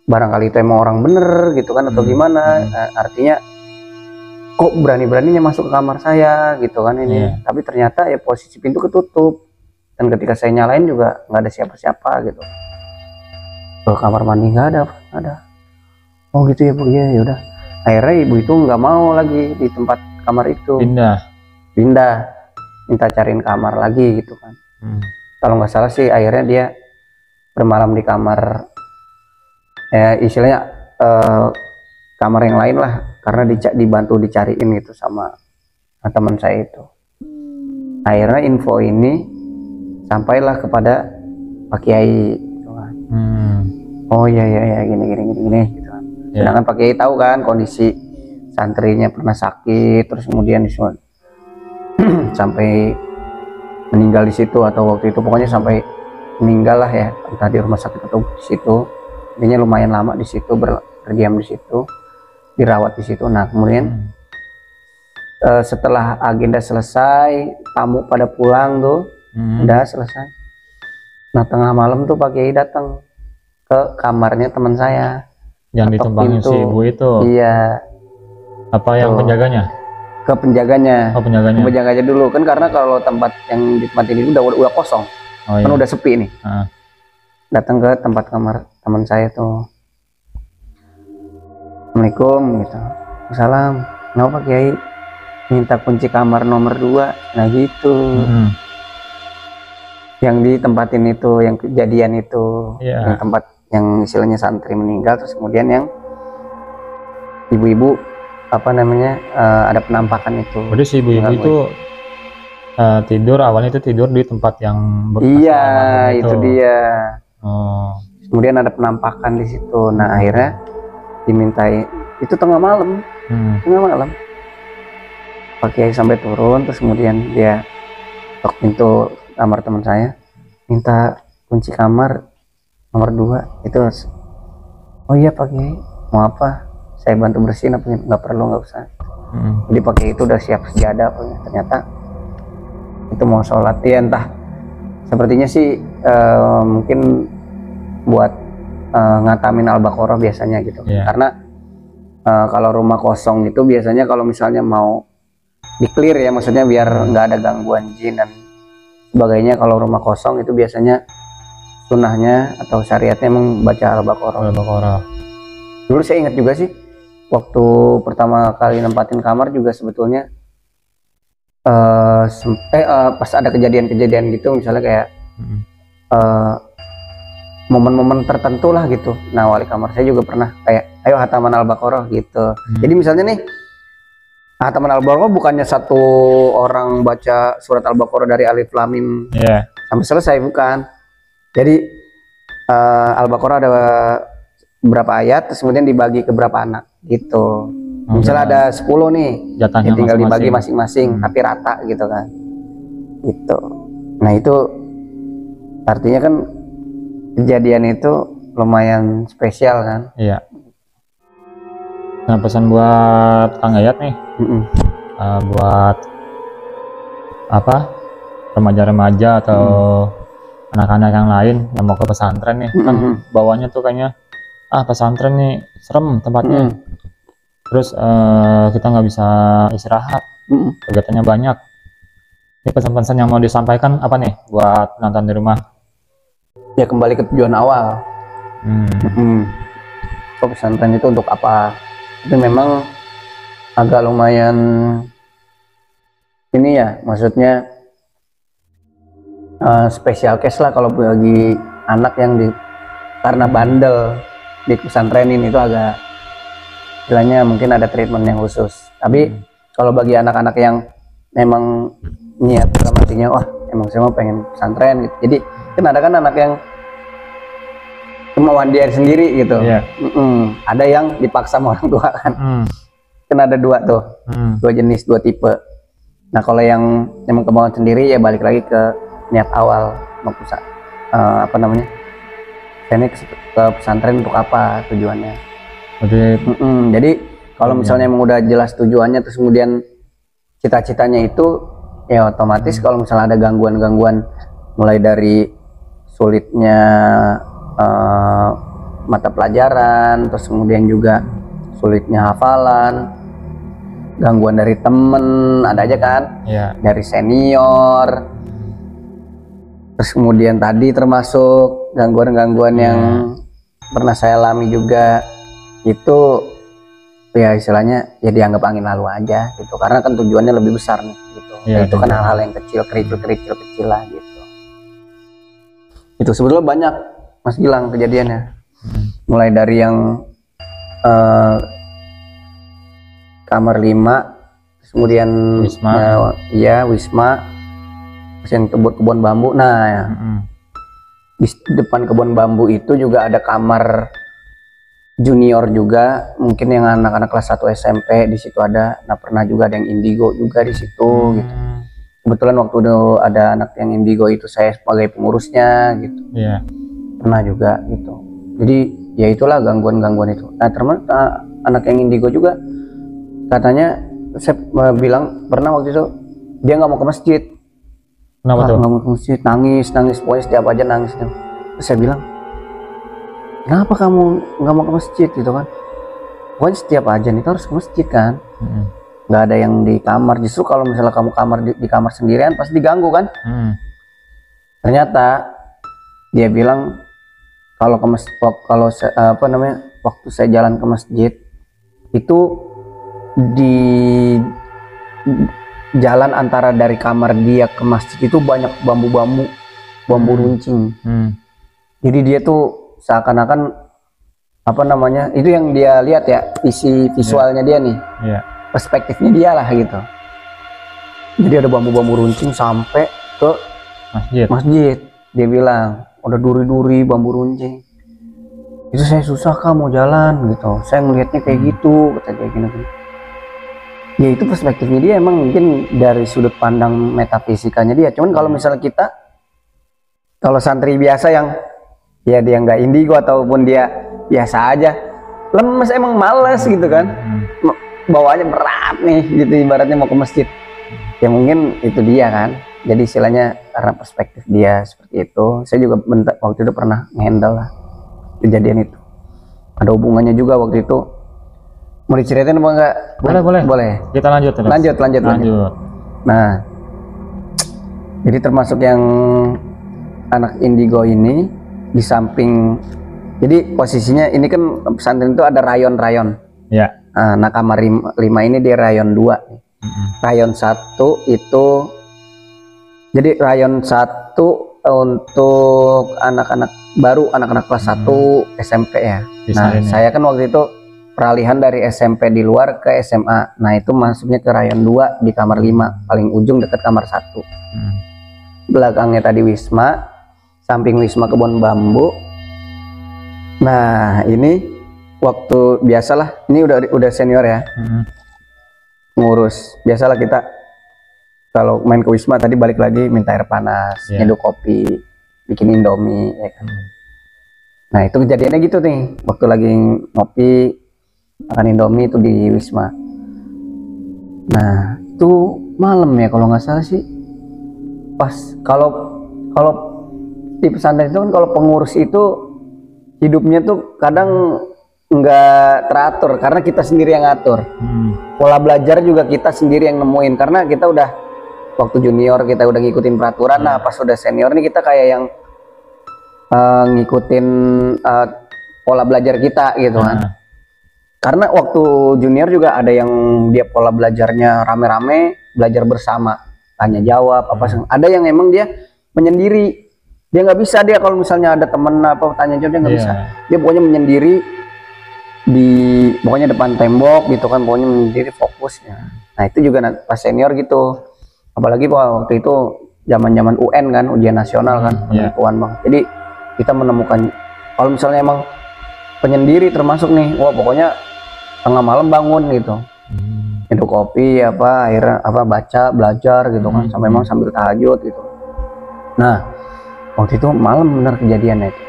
S2: barangkali itu emang orang bener gitu kan atau gimana. Artinya kok berani-beraninya masuk ke kamar saya gitu kan ini. Tapi ternyata ya posisi pintu ketutup, dan ketika saya nyalain juga nggak ada siapa-siapa gitu. Ke kamar mandi nggak ada. Oh gitu ya Bu, ya udah. Akhirnya ibu itu nggak mau lagi di tempat kamar itu. Pindah, minta cariin kamar lagi gitu kan. Kalau nggak salah sih akhirnya dia bermalam di kamar, istilahnya kamar yang lain lah, karena dibantu dicariin gitu sama teman saya itu. Akhirnya info ini sampailah kepada Pak Kiai gitu kan. Oh iya gini gitu kan. Sedangkan Pak Kiai tahu kan kondisi santrinya pernah sakit, terus kemudian sampai meninggal di situ, atau waktu itu pokoknya sampai meninggal lah ya, entah di rumah sakit atau di situ. Intinya lumayan lama di situ, berdiam di situ, dirawat di situ. Nah kemudian setelah agenda selesai, tamu pada pulang tuh, udah selesai. Nah tengah malam tuh Pak Kiai datang ke kamarnya teman saya
S1: yang ditumpangin si ibu itu.
S2: Iya.
S1: Apa yang penjaganya?
S2: Ke penjaganya.
S1: Oh penjaganya.
S2: Ke penjaganya dulu kan, karena kalau tempat yang ditempatin itu udah kosong, kan udah sepi nih. Datang ke tempat kamar teman saya tuh. Assalamualaikum gitu. Salam. Kenapa Pak Kiai minta kunci kamar nomor 2? Nah gitu. Yang ditempatin itu, yang kejadian itu, yang tempat yang istilahnya santri meninggal, terus kemudian yang ibu-ibu apa namanya ada penampakan itu.
S1: Jadi si ibu-ibu itu tidur, awalnya itu tidur di tempat yang
S2: bekas itu dia. Kemudian ada penampakan di situ. Nah akhirnya dimintai, itu tengah malam. Pak Kiai sampai turun, terus kemudian dia ketok pintu kamar teman saya, minta kunci kamar nomor 2 itu. Oh iya Pak Kiai, mau apa? Saya bantu bersihin apa? Nggak perlu, nggak usah. Jadi Pak Kiai itu udah siap sejadah, ternyata itu mau sholat ya, entah sepertinya sih mungkin buat ngatamin Al-Baqarah biasanya gitu. Karena kalau rumah kosong itu biasanya kalau misalnya mau di-clear ya, maksudnya biar nggak ada gangguan jin dan sebagainya, kalau rumah kosong itu biasanya sunnahnya atau syariatnya emang baca Al-Baqarah. Dulu saya ingat juga sih, waktu pertama kali nempatin kamar juga sebetulnya pas ada kejadian-kejadian gitu, misalnya kayak momen-momen tertentu lah gitu. Nah wali kamar saya juga pernah kayak ayo hataman Al-Baqarah gitu. Jadi misalnya nih hataman Al-Baqarah bukannya satu orang baca surat Al-Baqarah dari Alif Lam Mim sampai selesai, bukan. Jadi Al-Baqarah ada berapa ayat, terus kemudian dibagi ke berapa anak gitu. Misalnya ada 10 nih,
S1: jatahnya
S2: ya tinggal dibagi masing-masing, tapi rata gitu kan. Gitu. Nah itu artinya kan kejadian itu lumayan spesial kan.
S1: Iya. Nah pesan buat Kang Yayat nih, buat apa remaja-remaja atau anak-anak yang lain yang mau ke pesantren nih, kan bawahnya tuh kayaknya pesantren nih serem tempatnya, terus kita nggak bisa istirahat, kegiatannya banyak. Ini pesan-pesan yang mau disampaikan apa nih buat penonton di rumah?
S2: Ya kembali ke tujuan awal. Pesantren itu untuk apa? Itu memang agak lumayan ini ya, maksudnya special case lah kalau bagi anak yang karena bandel di pesantrenin itu agak istilahnya mungkin ada treatment yang khusus. Tapi kalau bagi anak-anak yang memang niat dalam hatinya, wah emang saya mau pengen pesantren gitu. Jadi kan ada kan anak yang kemauan dia sendiri gitu.
S1: Iya.
S2: Ada yang dipaksa sama orang tua kan. Kan ada dua tuh, dua jenis, dua tipe. Nah kalau yang emang kemauan sendiri ya balik lagi ke niat awal mau apa namanya, saya ini ke pesantren untuk apa tujuannya. Jadi kalau misalnya emang udah jelas tujuannya, terus kemudian cita-citanya itu, ya otomatis kalau misalnya ada gangguan-gangguan mulai dari sulitnya mata pelajaran, terus kemudian juga sulitnya hafalan, gangguan dari temen ada aja kan, dari senior, terus kemudian tadi termasuk gangguan-gangguan yang pernah saya alami juga, itu ya istilahnya ya dianggap angin lalu aja gitu, karena kan tujuannya lebih besar nih gitu. Itu kan hal-hal yang kecil lah gitu. Itu sebetulnya banyak Mas Gilang kejadiannya, mulai dari yang kamar 5, kemudian Wisma, terus yang kebun bambu. Nah di depan kebun bambu itu juga ada kamar junior juga, mungkin yang anak-anak kelas 1 SMP di situ ada. Nah pernah juga ada yang indigo juga di situ gitu. Kebetulan waktu itu ada anak yang indigo itu saya sebagai pengurusnya gitu. Pernah juga gitu. Jadi ya itulah gangguan-gangguan itu. Nah termasuk anak yang indigo juga katanya, saya bilang pernah waktu itu dia nggak mau ke masjid.
S1: Kenapa tuh?
S2: Nggak mau ke masjid, nangis pokoknya setiap aja nangis. Terus saya bilang, kenapa kamu nggak mau ke masjid gitu kan? Pokoknya setiap ajan itu harus ke masjid kan. Nggak ada yang di kamar. Justru kalau misalnya kamu di kamar sendirian pasti diganggu kan. Ternyata dia bilang kalau ke masjid, waktu saya jalan ke masjid itu di jalan antara dari kamar dia ke masjid itu banyak bambu runcing. Jadi dia tuh seakan-akan apa namanya, itu yang dia lihat ya, visualnya dia nih, perspektifnya dia lah gitu. Jadi ada bambu-bambu runcing sampai ke masjid. Dia bilang udah duri-duri bambu runcing, itu saya susah mau jalan gitu, saya ngelihatnya kayak gitu, kata dia gini. Ya itu perspektifnya dia, emang mungkin dari sudut pandang metafisikanya dia. Cuman kalau misalnya kita, kalau santri biasa yang ya dia nggak indigo ataupun dia biasa aja, lemes, emang males gitu kan, bawaannya berat nih gitu, ibaratnya mau ke masjid. Ya mungkin itu dia kan, jadi istilahnya karena perspektif dia seperti itu. Saya juga waktu itu pernah ngehandle lah kejadian itu. Ada hubungannya juga waktu itu. Mau diceritain apa enggak? Boleh.
S1: Kita lanjut.
S2: Nah, jadi termasuk yang anak indigo ini, di samping, jadi posisinya ini kan pesantren itu ada rayon-rayon. Nah kamar 5 ini di rayon 2. Rayon 1 itu, jadi rayon 1 untuk anak-anak baru, anak-anak kelas 1 SMP ya. Nah saya kan waktu itu peralihan dari SMP di luar ke SMA. Nah itu masuknya ke rayon 2 di kamar 5, paling ujung dekat kamar 1. Belakangnya tadi Wisma, samping Wisma kebun bambu. Nah ini waktu biasalah, ini udah senior ya, ngurus. Biasalah kita kalau main ke Wisma tadi balik lagi minta air panas, nyeduh kopi, bikin Indomie ya kan. Nah itu kejadiannya gitu nih, waktu lagi ngopi makan Indomie itu di Wisma. Nah itu malam ya kalau nggak salah sih, pas kalau di pesantren itu kan kalau pengurus itu hidupnya tuh kadang nggak teratur karena kita sendiri yang ngatur. Pola belajar juga kita sendiri yang nemuin, karena kita udah waktu junior kita udah ngikutin peraturan. Nah pas udah senior nih kita kayak yang ngikutin pola belajar kita gitu kan. Karena waktu junior juga ada yang dia pola belajarnya rame-rame, belajar bersama, tanya jawab apa sih. Ada yang emang dia menyendiri, dia nggak bisa, dia kalau misalnya ada temen apa tanya jawab dia nggak bisa. Dia pokoknya menyendiri di pokoknya depan tembok gitu kan, pokoknya menyendiri fokusnya. Nah itu juga pas senior gitu, Apalagi waktu itu zaman-zaman UN kan, ujian nasional kan, penentuan bang. Jadi kita menemukan kalau misalnya emang penyendiri termasuk nih, wah pokoknya tengah malam bangun gitu, minum kopi apa, akhirnya apa baca belajar gitu kan, sampai emang sambil tahajud gitu. Nah waktu itu malam benar kejadiannya itu,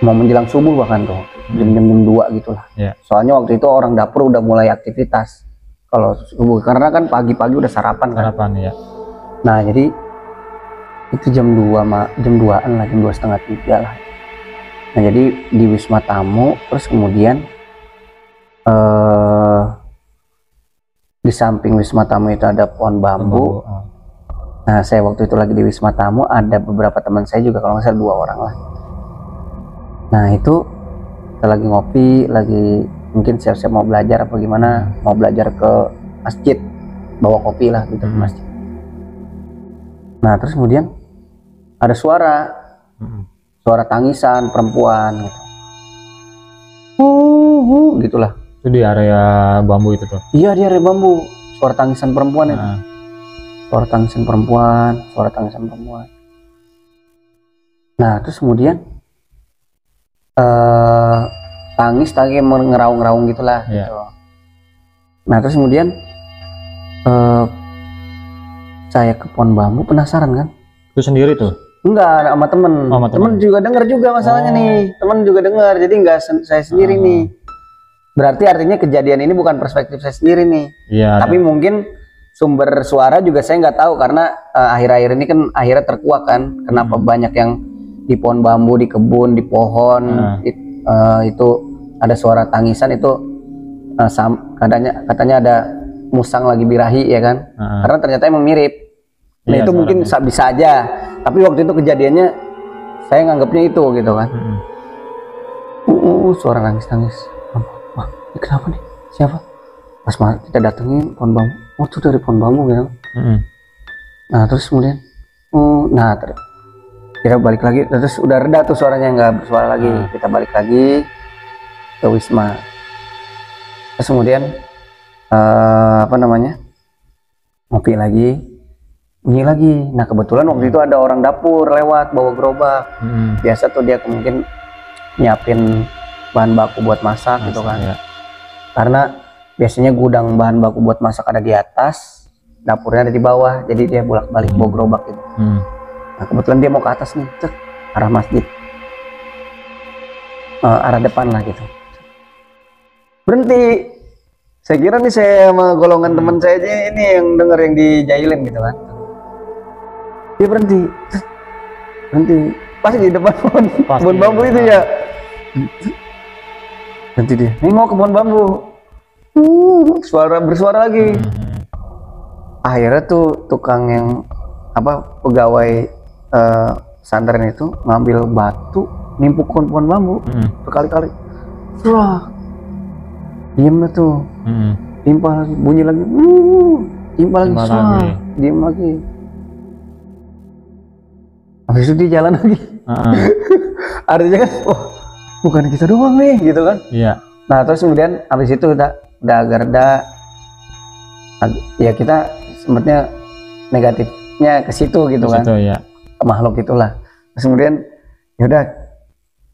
S2: mau menjelang subuh bahkan tuh, jam 2 gitulah. Soalnya waktu itu orang dapur udah mulai aktivitas kalau subuh, karena kan pagi-pagi udah sarapan kan.
S1: Ya.
S2: Nah jadi itu jam 2-an lah, jam 2:30-3 lah. Nah jadi di Wisma Tamu, terus kemudian di samping Wisma Tamu itu ada pohon bambu. Nah saya waktu itu lagi di Wisma Tamu, ada beberapa teman saya juga, kalau nggak salah 2 orang lah. Nah itu kita lagi ngopi, lagi mungkin siap-siap mau belajar apa gimana, mau belajar ke masjid, bawa kopi lah gitu ke masjid. Nah terus kemudian ada suara tangisan perempuan gitu, gitulah.
S1: Itu di area bambu itu tuh?
S2: Iya di area bambu, suara tangisan perempuan itu. Suara tangisan perempuan. Nah terus kemudian tangis ngeraung-ngeraung gitulah. Gitu. Nah terus kemudian saya ke pohon bambu, penasaran kan?
S1: Itu sendiri tuh?
S2: Enggak, sama temen. Temen juga denger juga masalahnya nih. Temen juga denger, jadi enggak saya sendiri nih. Berarti artinya kejadian ini bukan perspektif saya sendiri nih. Tapi mungkin sumber suara juga saya nggak tahu, karena akhir-akhir ini kan akhirnya terkuak kan. Kenapa banyak yang di pohon bambu, di kebun, di pohon itu ada suara tangisan itu, katanya ada musang lagi birahi ya kan. Karena ternyata emang mirip. Nah itu mungkin bisa aja, tapi waktu itu kejadiannya saya nganggapnya itu gitu kan. Suara nangis-nangis. Wah ini kenapa nih, siapa? Pas kita datengin pohon bambu, oh itu dari pohon bambu gitu. Nah terus kemudian kita balik lagi, terus udah reda tuh suaranya, nggak bersuara lagi. Kita balik lagi ke Wisma, terus kemudian ngopi lagi, bunyi lagi. Nah kebetulan waktu itu ada orang dapur lewat bawa gerobak. Biasa tuh dia mungkin nyiapin bahan baku buat masak gitu kan. Karena biasanya gudang bahan baku buat masak ada di atas, dapurnya ada di bawah, jadi dia bolak-balik bawa gerobak gitu. Nah kebetulan dia mau ke atas nih, arah masjid, arah depan lah gitu. Berhenti. Saya kira nih saya sama golongan teman saya aja ini yang denger, yang dijailin gitu kan. Dia berhenti pas di depan pohon bambu itu ya. Nanti dia nengok ke pohon bambu, bersuara lagi. Akhirnya tuh tukang yang pegawai pesantren itu ngambil batu, nimpuk pohon bambu berkali-kali. Diem lah tuh, timpah lagi, bunyi lagi, timpah lagi, diem lagi. Habis itu dia jalan lagi. Artinya kan, bukan kita doang nih, gitu kan? Nah terus kemudian habis itu udah agak reda, ya kita sempatnya negatifnya ke situ gitu kan? Makhluk itulah. Terus kemudian yaudah,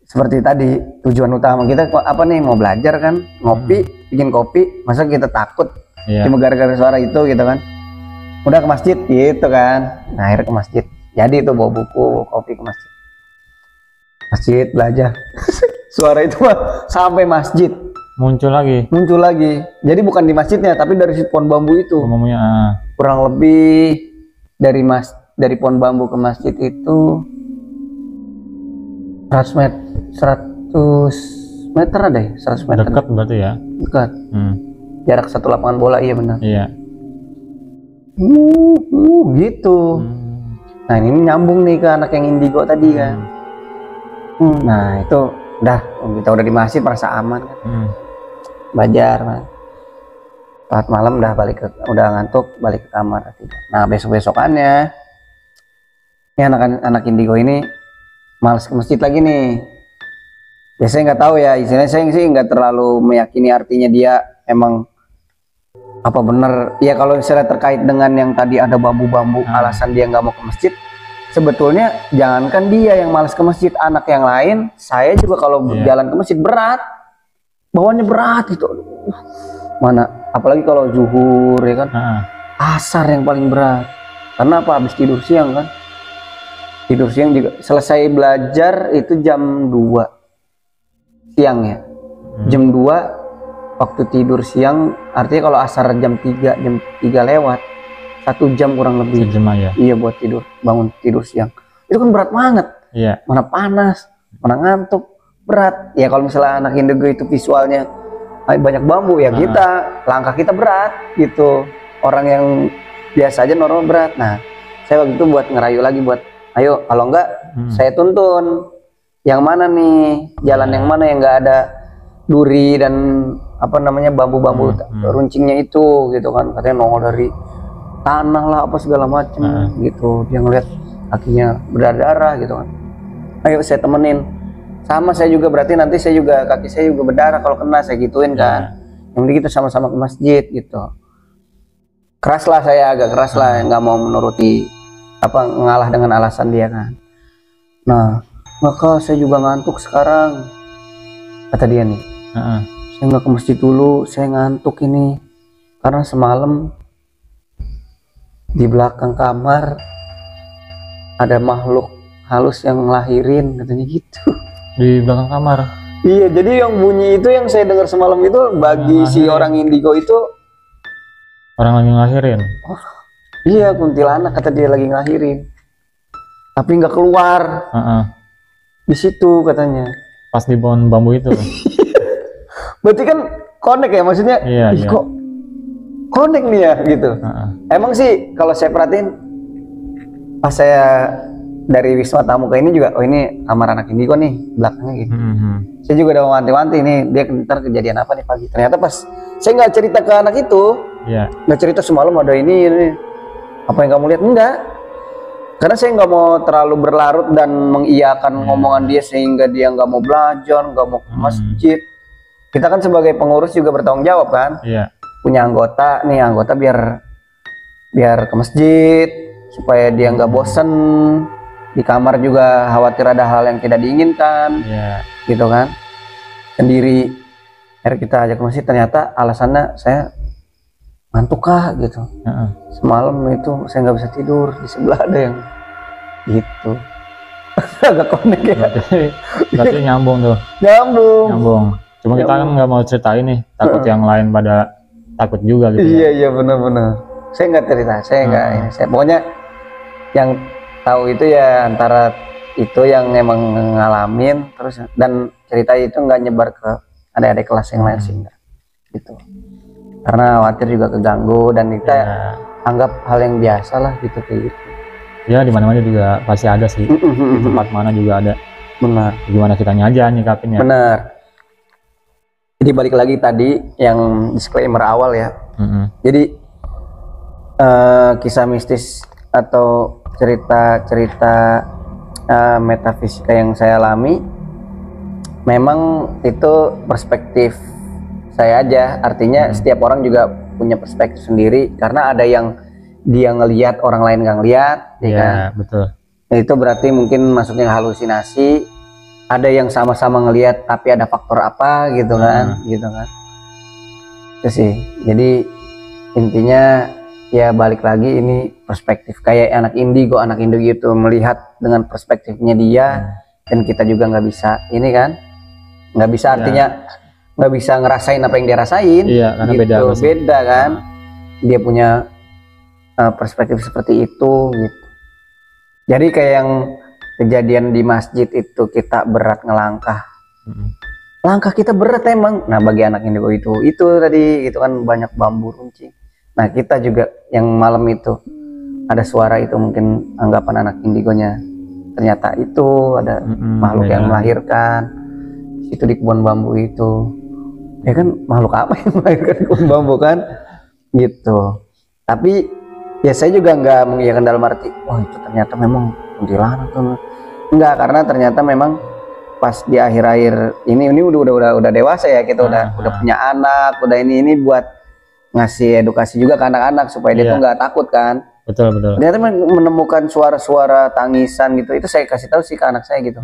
S2: seperti tadi tujuan utama kita apa nih, mau belajar kan, ngopi, bikin kopi, masa kita takut cuma gara-gara suara itu gitu kan. Udah ke masjid gitu kan. Nah akhirnya ke masjid, jadi itu bawa buku, kopi ke masjid belajar. Suara itu mah sampai masjid muncul lagi. Jadi bukan di masjidnya, tapi dari si pohon bambu itu. Kurang lebih dari pohon bambu ke masjid itu 100 meter ada ya, 100 meter.
S1: Dekat berarti ya?
S2: Dekat. Jarak 1 lapangan bola, iya benar. Gitu. Nah ini nyambung nih ke anak yang indigo tadi kan. Nah itu kita udah di masjid, merasa aman kan. Belajar kan. Saat malam udah ngantuk, balik ke kamar tidur. Nah besok-besokannya ini anak indigo ini males ke masjid lagi nih. Ya saya nggak tahu ya, istilahnya saya sih nggak terlalu meyakini artinya dia emang apa bener ya kalau misalnya terkait dengan yang tadi ada bambu-bambu alasan dia nggak mau ke masjid, sebetulnya jangankan dia yang malas ke masjid, anak yang lain, saya juga kalau jalan ke masjid berat, bawaannya berat gitu. Mana apalagi kalau zuhur ya kan, asar yang paling berat. Karena apa? Habis tidur siang kan, tidur siang juga. Selesai belajar itu jam 2 siang ya, jam 2 waktu tidur siang, artinya kalau asar jam 3 lewat 1 jam kurang lebih.
S1: Ya?
S2: Iya buat tidur, bangun tidur siang. Itu kan berat banget.
S1: Iya.
S2: Mana panas, mana ngantuk, berat. Ya kalau misalnya anak indigo itu visualnya banyak bambu ya kita, langkah kita berat gitu. Orang yang biasa aja normal berat. Nah, saya waktu itu buat ngerayu lagi buat, ayo kalau enggak saya tuntun. Yang mana nih, jalan yang mana yang enggak ada duri dan apa namanya bambu-bambu runcingnya itu gitu kan, katanya nongol dari tanah lah apa segala macem gitu. Dia ngeliat kakinya berdarah gitu kan, ayo saya temenin. Sama saya juga, berarti nanti saya juga kaki saya juga berdarah kalau kena, saya gituin kan. Yang penting kita sama-sama ke masjid gitu. Keras lah, saya agak keras lah, nggak mau menuruti apa, ngalah dengan alasan dia kan. Nah maka saya juga ngantuk sekarang, kata dia nih. Saya nggak ke masjid dulu, saya ngantuk ini karena semalam di belakang kamar ada makhluk halus yang ngelahirin, katanya gitu.
S1: Di belakang kamar?
S2: Iya, jadi yang bunyi itu yang saya dengar semalam itu bagi si orang indigo itu
S1: orang lagi ngelahirin.
S2: Oh, iya, kuntilanak kata dia lagi ngelahirin, tapi nggak keluar. Di situ katanya.
S1: Pas di pohon bambu itu.
S2: Berarti kan connect ya, maksudnya.
S1: Iya.
S2: Kok connect nih ya gitu. Emang sih kalau saya perhatiin pas saya dari Wisma Tamu ke ini juga, oh ini kamar anak indigo nih belakangnya gitu. Saya juga udah wanti-wanti nih, dia ntar kejadian apa nih pagi. Ternyata pas saya nggak cerita ke anak itu, nggak cerita semalam ada ini, apa yang kamu lihat, enggak. Karena saya nggak mau terlalu berlarut dan mengiyakan ngomongan dia sehingga dia nggak mau belajar, nggak mau ke masjid. Kita kan sebagai pengurus juga bertanggung jawab kan. Punya anggota nih, anggota biar ke masjid supaya dia nggak bosen. Di kamar juga khawatir ada hal yang tidak diinginkan, gitu kan. Sendiri, akhirnya kita ajak ke masjid, ternyata alasannya saya ngantuk kah gitu. Semalam itu saya nggak bisa tidur, di sebelah ada yang gitu. Agak connect ya.
S1: Berarti nyambung tuh. Nyambung. Cuma kita kan nggak mau ceritain nih, takut yang lain pada takut juga gitu.
S2: Iya benar-benar. Saya nggak cerita, saya nggak. Saya pokoknya yang tahu itu ya antara itu yang emang ngalamin terus, dan cerita itu nggak nyebar ke adik-adik kelas yang lain sih, enggak gitu. Karena khawatir juga keganggu dan kita anggap hal yang biasa lah gitu kayak gitu.
S1: Ya di mana-mana juga pasti ada sih. Di tempat mana juga ada.
S2: Benar.
S1: Gimana kitanya aja nyikapinnya.
S2: Benar. Jadi balik lagi tadi yang disclaimer awal ya. Jadi kisah mistis atau cerita-cerita metafisika yang saya alami memang itu perspektif saya aja. Artinya setiap orang juga punya perspektif sendiri, karena ada yang dia ngelihat orang lain nggak ngelihat, ya kan?
S1: Betul.
S2: Itu berarti mungkin masuknya halusinasi. Ada yang sama-sama ngelihat tapi ada faktor apa gitu kan, gitu kan. Itu sih. Jadi intinya ya balik lagi ini perspektif, kayak anak indigo itu melihat dengan perspektifnya dia, dan kita juga nggak bisa ini kan, nggak bisa artinya nggak bisa ngerasain apa yang dia rasain.
S1: Karena
S2: gitu. beda kan. Dia punya perspektif seperti itu gitu. Jadi kayak yang kejadian di masjid itu, kita berat ngelangkah, langkah kita berat emang. Nah bagi anak indigo itu tadi itu kan banyak bambu runcing. Nah kita juga yang malam itu ada suara itu, mungkin anggapan anak indigonya ternyata itu ada makhluk yang melahirkan itu di kebun bambu itu. Ya kan, makhluk apa yang melahirkan di kebun bambu kan gitu. Tapi ya saya juga nggak mengiyakan dalam arti wah itu ternyata memang kuntilanak tuh, enggak, karena ternyata memang pas di akhir-akhir ini udah dewasa ya, kita udah punya anak, udah ini buat ngasih edukasi juga ke anak-anak supaya dia
S1: Iya.
S2: tuh nggak takut kan.
S1: Betul, betul.
S2: Ternyata menemukan suara-suara tangisan gitu, itu saya kasih tahu sih ke anak saya gitu.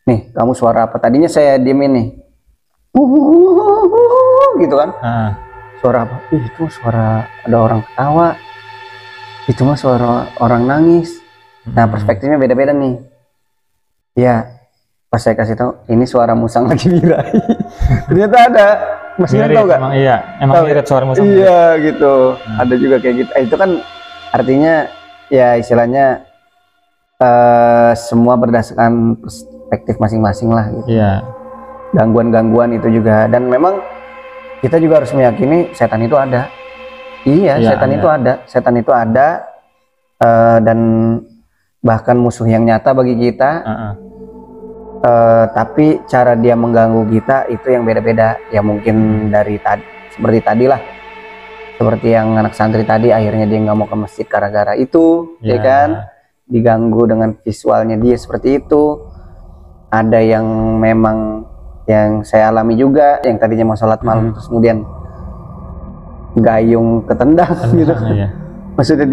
S2: Nih, kamu suara apa? Tadinya saya diemin nih. Gitu kan. Suara apa? Ih, itu suara ada orang ketawa. Itu mah suara orang nangis. Nah, perspektifnya beda-beda nih. Ya, pas saya kasih tahu, ini suara musang lagi birahi. Ternyata ada. Masih tahu gak?
S1: Emang iya, emang mirip suara musang.
S2: Iya, gitu. Ada juga kayak gitu. Itu kan artinya ya istilahnya semua berdasarkan perspektif masing-masing lah gitu.
S1: Iya.
S2: Gangguan-gangguan itu juga, dan memang kita juga harus meyakini setan itu ada. Iya,
S1: Iya,
S2: setan
S1: ada.
S2: itu ada. Setan itu ada, dan bahkan musuh yang nyata bagi kita. Tapi cara dia mengganggu kita itu yang beda-beda. Ya mungkin dari tadi, seperti tadi lah, seperti yang anak santri tadi, akhirnya dia nggak mau ke masjid gara-gara itu, ya kan? Diganggu dengan visualnya dia seperti itu. Ada yang memang yang saya alami juga, yang tadinya mau sholat malam terus kemudian gayung ketendang gitu.
S1: Iya.
S2: Maksudnya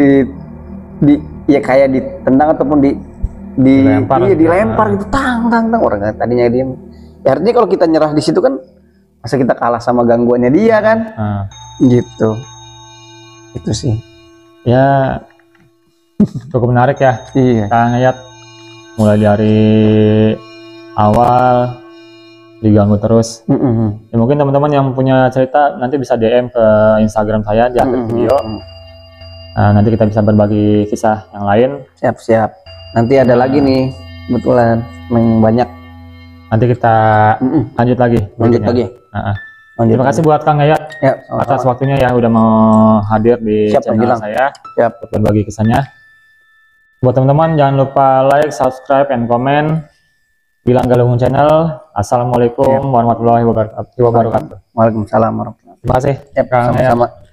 S2: ya kayak ditendang ataupun
S1: Dilempar gitu.
S2: dilempar gitu, tang orang tadinya dia. Ya artinya kalau kita nyerah di situ kan, masa kita kalah sama gangguannya dia kan? Gitu. Itu sih.
S1: Ya cukup menarik ya.
S2: Iya.
S1: Kang Yayat, mulai dari awal diganggu terus. Ya, mungkin teman-teman yang punya cerita nanti bisa DM ke Instagram saya di akhir video. Nanti kita bisa berbagi kisah yang lain.
S2: Siap. Nanti ada lagi nih, kebetulan yang banyak.
S1: Nanti kita lanjut lagi.
S2: Lanjut lagi.
S1: Terima kasih buat Kang Yayat
S2: Ya,
S1: atas waktunya ya, udah mau hadir di
S2: Siap,
S1: channel
S2: Gilang.
S1: saya.
S2: Siap.
S1: Untuk berbagi kisahnya. Buat teman-teman jangan lupa like, subscribe, and comment Gilang Galunggung channel. Assalamualaikum warahmatullahi wabarakatuh.
S2: Waalaikumsalam warahmatullahi wabarakatuh.
S1: Terima kasih
S2: Siap,
S1: Kang Yayat.
S2: sama-sama.